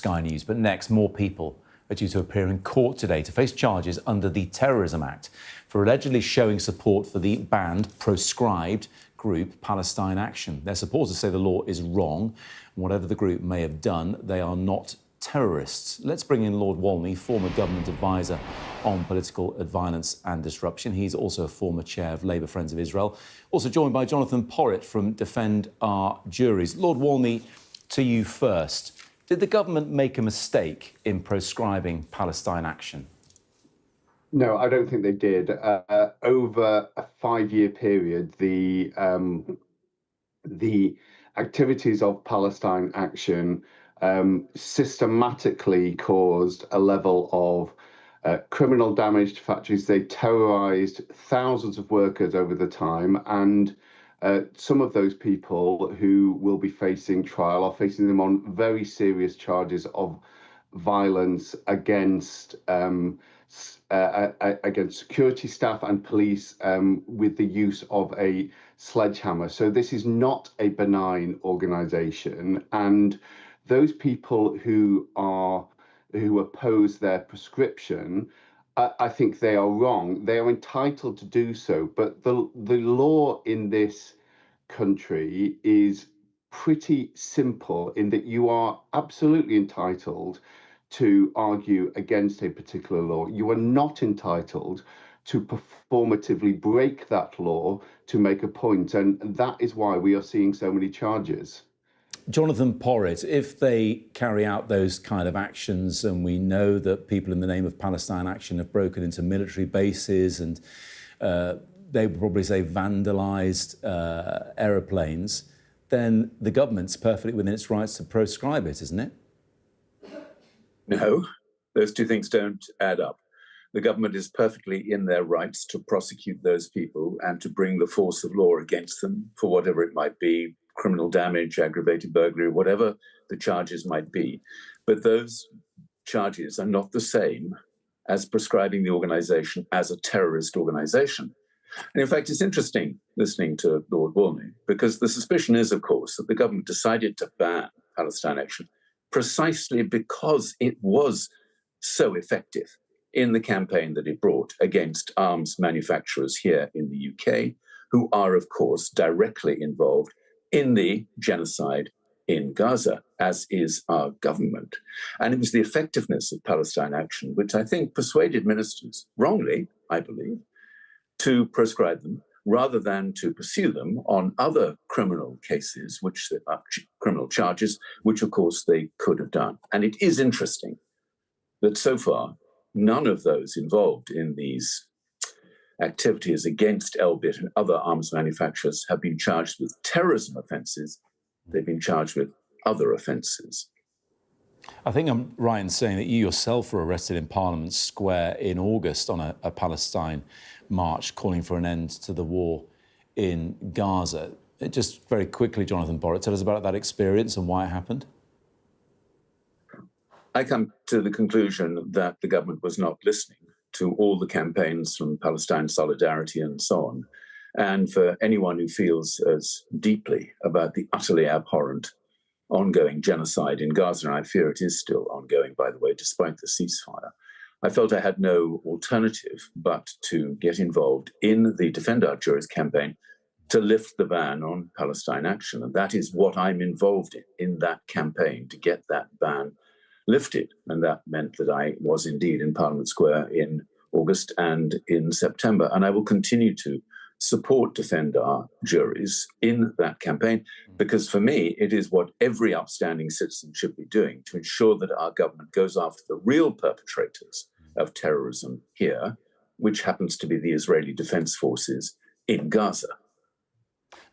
Sky News. But next, more people are due to appear in court today to face charges under the Terrorism Act for allegedly showing support for the banned, proscribed group Palestine Action. Their supporters say the law is wrong. Whatever the group may have done, they are not terrorists. Let's bring in Lord Walney, former government advisor on political violence and disruption. He's also a former chair of Labour Friends of Israel. Also joined by Jonathan Porritt from Defend Our Juries. Lord Walney, to you first. Did the government make a mistake in proscribing Palestine Action? No, I don't think they did. Over a 5-year period, the activities of Palestine Action systematically caused a level of criminal damage to factories. They terrorized thousands of workers over the time, and some of those people who will be facing trial are facing them on very serious charges of violence against security staff and police with the use of a sledgehammer. So this is not a benign organization, and those people who oppose their prescription, I think they are wrong. They are entitled to do so, but the law in this country is pretty simple in that you are absolutely entitled to argue against a particular law. You are not entitled to performatively break that law to make a point, and that is why we are seeing so many charges. Jonathan Porritt, if they carry out those kind of actions, and we know that people in the name of Palestine Action have broken into military bases and they would probably say vandalised aeroplanes, then the government's perfectly within its rights to proscribe it, isn't it? No, those two things don't add up. The government is perfectly in their rights to prosecute those people and to bring the force of law against them for whatever it might be, criminal damage, aggravated burglary, whatever the charges might be. But those charges are not the same as prescribing the organization as a terrorist organization. And in fact, it's interesting listening to Lord Walney, because the suspicion is, of course, that the government decided to ban Palestine Action precisely because it was so effective in the campaign that it brought against arms manufacturers here in the UK, who are, of course, directly involved in the genocide in Gaza, as is our government. And it was the effectiveness of Palestine Action which I think persuaded ministers, wrongly, I believe, to proscribe them rather than to pursue them on other criminal cases, which are criminal charges, which of course they could have done. And it is interesting that so far, none of those involved in these activities against Elbit and other arms manufacturers have been charged with terrorism offences. They've been charged with other offences. I think I'm right in saying that you yourself were arrested in Parliament Square in August on a Palestine march calling for an end to the war in Gaza. Just very quickly, Jonathan Porritt, tell us about that experience and why it happened. I come to the conclusion that the government was not listening to all the campaigns from Palestine Solidarity and so on. And for anyone who feels as deeply about the utterly abhorrent ongoing genocide in Gaza, and I fear it is still ongoing, by the way, despite the ceasefire, I felt I had no alternative but to get involved in the Defend Our Juries campaign to lift the ban on Palestine Action. And that is what I'm involved in that campaign, to get that ban lifted. And that meant that I was indeed in Parliament Square in August and in September. And I will continue to support Defend Our Juries in that campaign, because for me, it is what every upstanding citizen should be doing to ensure that our government goes after the real perpetrators of terrorism here, which happens to be the Israeli Defense Forces in Gaza.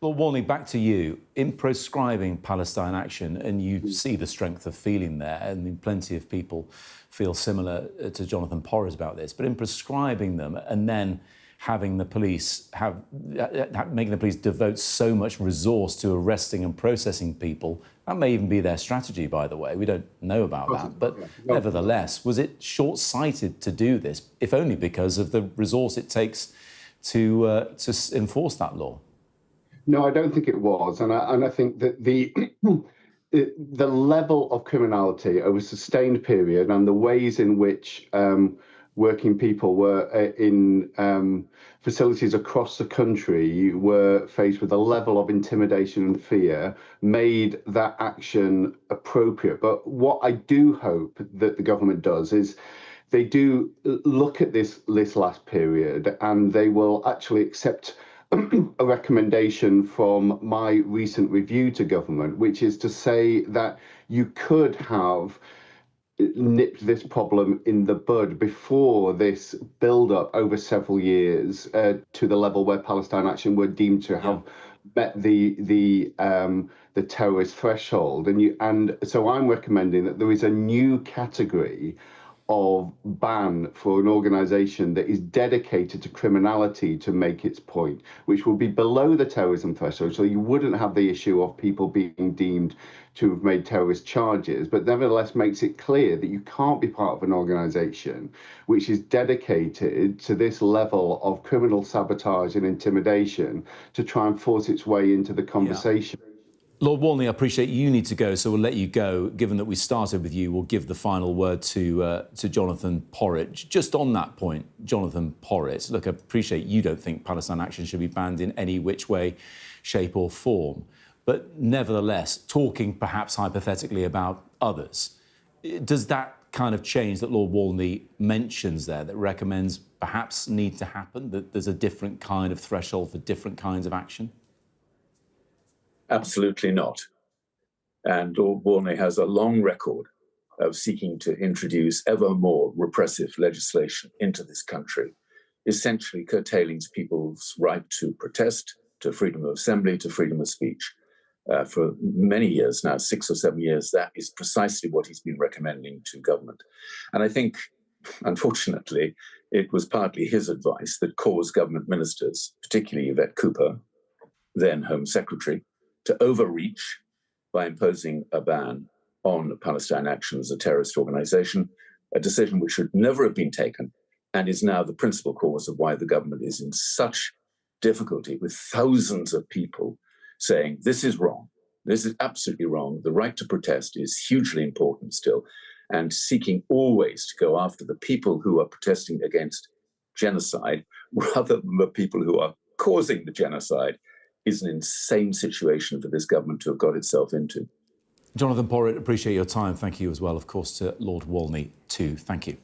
Lord Walney, back to you. In proscribing Palestine Action, and you see the strength of feeling there, I mean, plenty of people feel similar to Jonathan Porritt about this, but in prescribing them and then having the police making the police devote so much resource to arresting and processing people, that may even be their strategy, by the way. We don't know about that. But nevertheless, was it short-sighted to do this, if only because of the resource it takes to enforce that law? No, I don't think it was. And I think that the level of criminality over a sustained period and the ways in which working people were in facilities across the country were faced with a level of intimidation and fear made that action appropriate. But what I do hope that the government does is they do look at this last period and they will actually accept a recommendation from my recent review to government, which is to say that you could have nipped this problem in the bud before this build-up over several years to the level where Palestine Action were deemed to have met the terrorist threshold. And so I'm recommending that there is a new category of ban for an organisation that is dedicated to criminality to make its point, which will be below the terrorism threshold. So you wouldn't have the issue of people being deemed to have made terrorist charges, but nevertheless makes it clear that you can't be part of an organisation which is dedicated to this level of criminal sabotage and intimidation to try and force its way into the conversation. Yeah. Lord Walney, I appreciate you need to go, so we'll let you go. Given that we started with you, we'll give the final word to Jonathan Porritt. Just on that point, Jonathan Porritt, look, I appreciate you don't think Palestine Action should be banned in any which way, shape or form. But nevertheless, talking perhaps hypothetically about others, does that kind of change that Lord Walney mentions there, that recommends perhaps need to happen, that there's a different kind of threshold for different kinds of action? Absolutely not. And Lord Walney has a long record of seeking to introduce ever more repressive legislation into this country, essentially curtailing people's right to protest, to freedom of assembly, to freedom of speech. For many years now, 6 or 7 years, that is precisely what he's been recommending to government. And I think, unfortunately, it was partly his advice that caused government ministers, particularly Yvette Cooper, then Home Secretary, to overreach by imposing a ban on Palestine Action as a terrorist organization, a decision which should never have been taken and is now the principal cause of why the government is in such difficulty with thousands of people saying, this is wrong, this is absolutely wrong, the right to protest is hugely important still, and seeking always to go after the people who are protesting against genocide rather than the people who are causing the genocide is an insane situation for this government to have got itself into. Jonathan Porritt, appreciate your time. Thank you as well, of course, to Lord Walney too. Thank you.